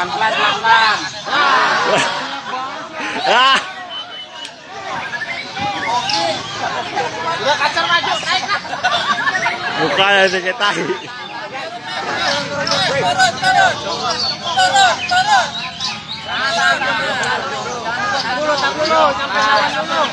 Pelan-pelan. Ah, Udah kacar maju, naik. mukanya diketai. Tak dulu, sampai lawan dulu.